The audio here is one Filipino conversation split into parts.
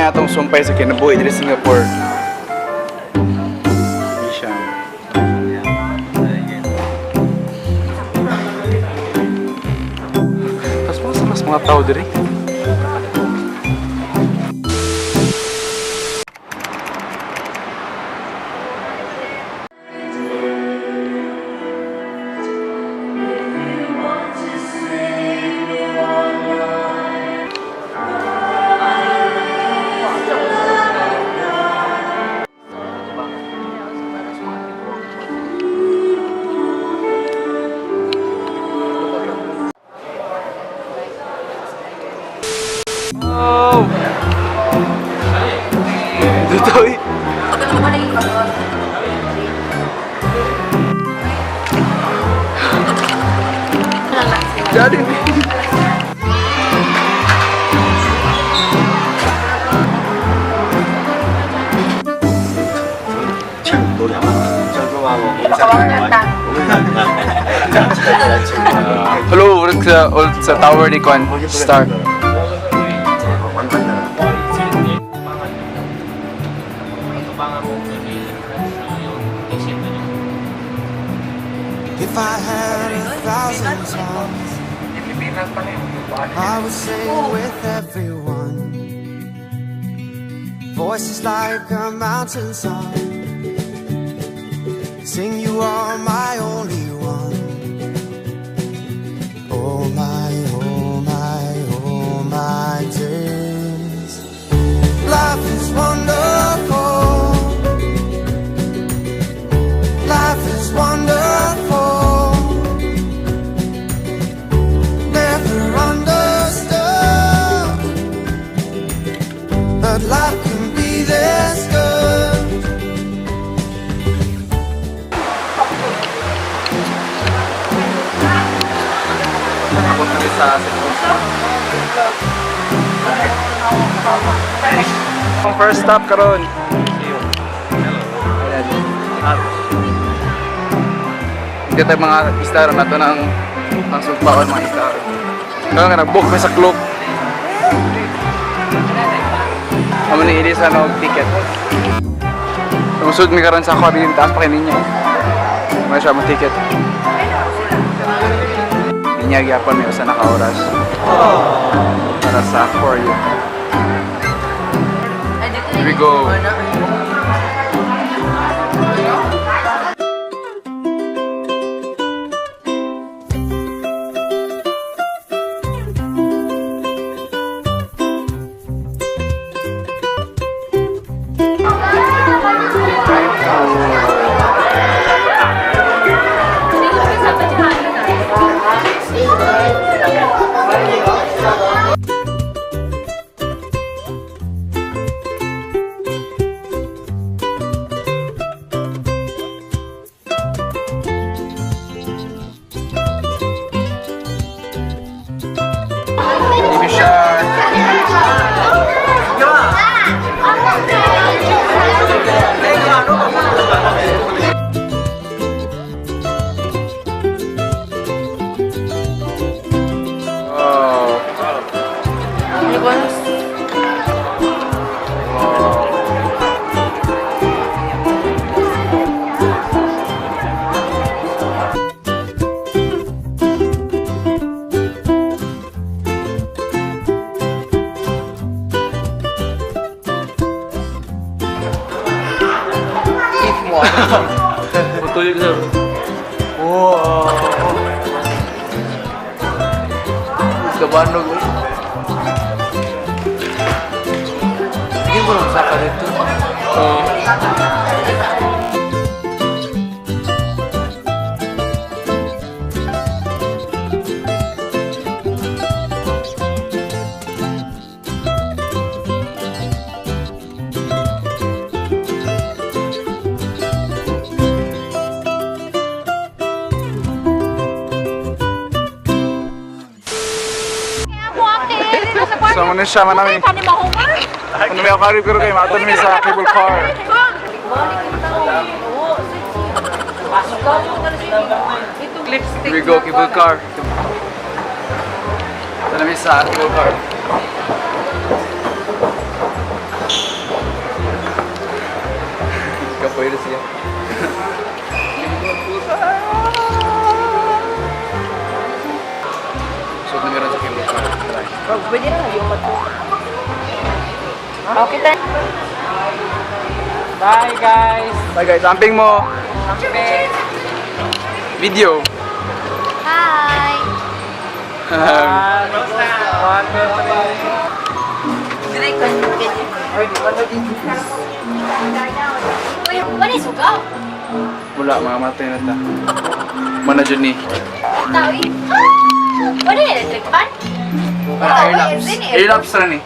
nga itong sumpay sa kinabuhi dito sa Singapore. Siya. Tapos mas mga tao dito. Oh! Dito eh. Jadi. Hello, ulit sa tower ni Kwan Star. If I had 1,000 songs, I would sing with everyone. Voices like a mountain song, sing you are my only one. Oh my, oh my, oh my days. Life is wonderful. Life is wonderful. Never understood, but life can be this good. Ang first stop karon. Hindi tayo mga istar na ito ng sugpaon mga istar. Kaya nga nag-book may sa club. Amo ni Ili sa ticket. Tumusod mi karon sa ako abing taas pa kay ninyo. May siya mo ticket. Niya gyapon may usa na ka oras. Para sa for you. Here we go. Betul gitu. Wow. Ke Bandung. Ini belum sakar itu. So muna siya manami. Ano may akarib ko kayo, mato namin sa cable car. Here we go, cable car. Ito namin sa cable car. Pwede siya. So, na meron sa kilo. Pwede na lang yung mato. Okay, tayo. Bye, guys. Bye guys, samping mo. Video. Hi! What is ugaw? Wala, mga matay na ta. Mana dyan ni. Tawi? What is electric fan? Airlaps. Airlaps na ni.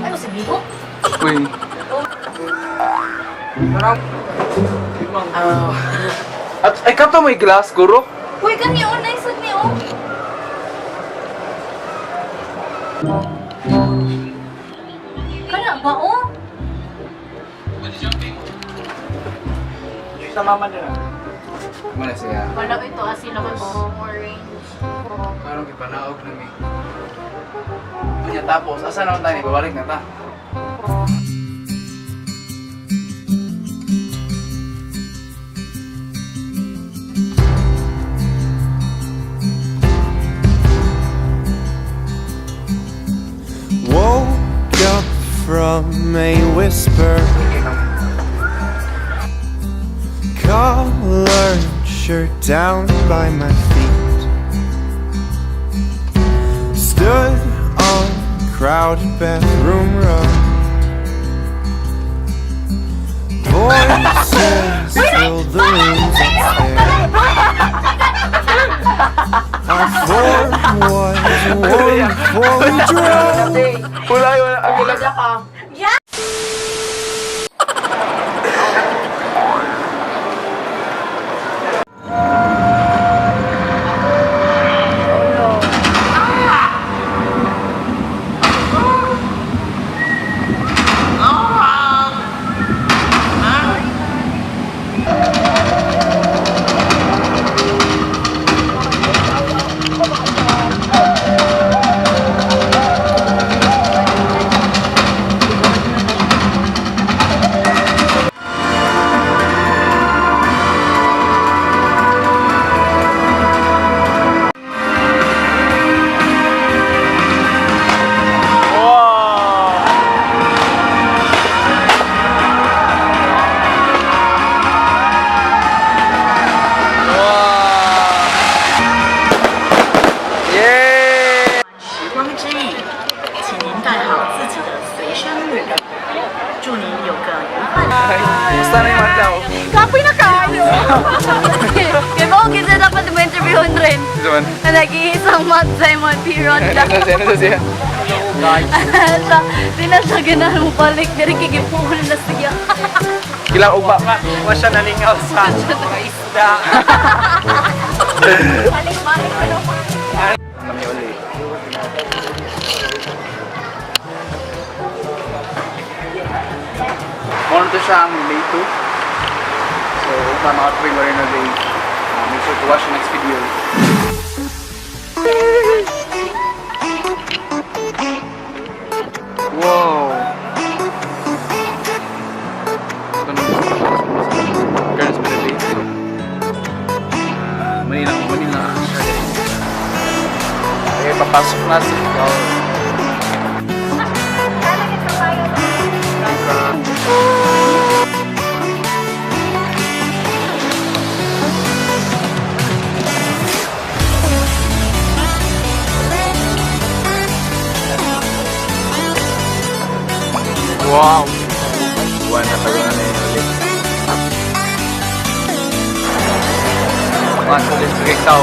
Ano sa bigo? Uy. At ay kato may glass, guro. Uy, kami online sa niyo. Kana ba oh? Sa mama nila. Mana siya. Wala ito asin ako orange. Parang ipanaog na mi. Kanya tapos, asa naman tayo? Babalik na ta. Woke up from a whisper. Collared shirt down by my feet. Stood on crowded bathroom rug. Voices filled the rooms upstairs. Our form was warm before we drove. Wala, wala. Ang wala. Yeah! 光之翼，请您带好自己的随身物，祝您有个愉快的。 Kumusta na yung adlaw? Kapoy na kayo! Kaya ba kung kita dapat mo interviewin rin? Ito man. Na nag-iisang Mount Simon P. Ronda. Ano siya? Ano siya? Tinasaganan mo balik, dari kigipuhol na siya. Kilang ugma. Huwag siya nalingaw sa mga isda. Balik-balik ko naman. Kami ulit. Ano to siya ang day 2. So, para maka-trailer rin na day. Make sure to watch the next video. Wow! Ito na. Girls with a day 2. Manila ako siya guys. Okay, papasok na sa ikaw. Wow! Buwan na tagunan na yun ulit. Mas ulit sa ikaw.